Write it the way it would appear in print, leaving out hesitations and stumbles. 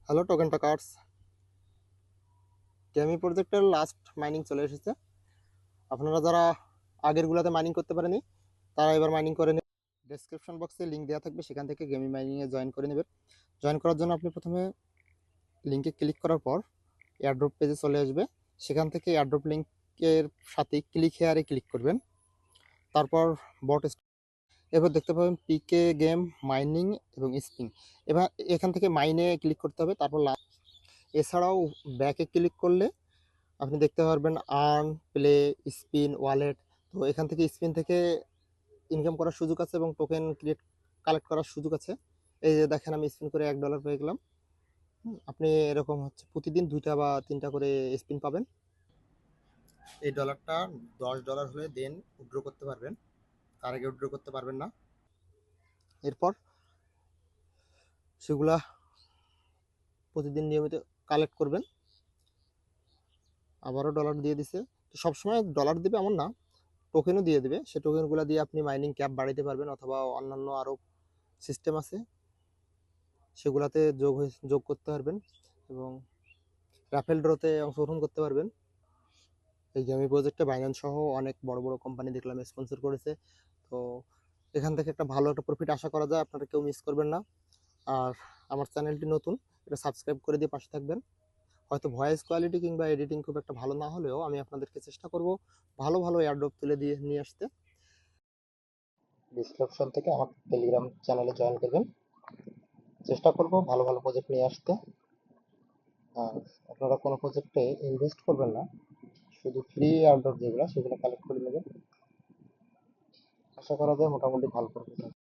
Hello token টাকার্স, টিএমই প্রজেক্টের last mining চলে এসেছে। আপনারা যারা আগেরগুলোতে মাইনিং করতে পারেনি তারা এবার মাইনিং করে নেবেন। ডেসক্রিপশন বক্সে লিঙ্ক দেওয়া থাকবে, সেখান থেকে গেমি মাইনিংয়ে জয়েন করে নেবেন। জয়েন করার জন্য আপনি প্রথমে লিঙ্কে ক্লিক করার পর এয়ারড্রপ পেজে চলে আসবে। সেখান থেকে এয়ারড্রপ লিঙ্কের সাথে ক্লিক হেয়ারে ক্লিক করবেন। তারপর বট এবার দেখতে পাবেন পিকে গেম মাইনিং এবং স্পিন। এবার এখান থেকে মাইনে ক্লিক করতে হবে। তারপর এছাড়াও ব্যাকে ক্লিক করলে আপনি দেখতে পারবেন আর্ন, প্লে, স্পিন, ওয়ালেট। তো এখান থেকে স্পিন থেকে ইনকাম করার সুযোগ আছে এবং টোকেন কালেক্ট করার সুযোগ আছে। এই যে দেখেন, আমি স্পিন করে $1 পেয়ে গেলাম। আপনি এরকম হচ্ছে প্রতিদিন 2টা বা 3টা করে স্পিন পাবেন। এই ডলারটা $10 হলে দেন উইথড্র করতে পারবেন, তার আগে উইথড্র করতে পারবেন না। এরপর সেগুলা প্রতিদিন নিয়মিত কালেক্ট করবেন। আবারও ডলার দিয়ে দিছে। তো সবসময় ডলার দিবে এমন না, টোকেনও দিয়ে দিবে। সে টোকেনগুলো দিয়ে আপনি মাইনিং ক্যাপ বাড়াইতে পারবেন, অথবা অন্যান্য আরও সিস্টেম আছে সেগুলাতে যোগ করতে পারবেন এবং রাফেল ড্রতে অংশগ্রহণ করতে পারবেন। এই গেমি প্রজেক্টে বাইন্যান্স সহ অনেক বড় বড় কোম্পানি দেখলাম স্পন্সর করেছে। তো এখান থেকে একটা ভালো একটা প্রফিট আশা করা যায়, আপনারা কেউ মিস করবেন না। আর আমার চ্যানেলটি নতুন, এটা সাবস্ক্রাইব করে দিয়ে পাশে থাকবেন। হয়তো ভয়েস কোয়ালিটি কিংবা এডিটিং খুব একটা ভালো না হলেও আমি আপনাদেরকে চেষ্টা করব ভালো ভালো এয়ারড্রপ তুলে দিয়ে নিয়ে আসতে। ডিসক্রিপশন থেকে আমার টেলিগ্রাম চ্যানেলে জয়েন করবেন। চেষ্টা করব ভালো ভালো প্রজেক্ট নিয়ে আসতে। আর আপনারা কোনো প্রজেক্টে ইনভেস্ট করবেন না, শুধু ফ্রি এয়ারড্রপ যেগুলো সেগুলো কালেক্ট করে নেবেন। আশা করা যায় মোটামুটি ভালো প্রফিট হবে।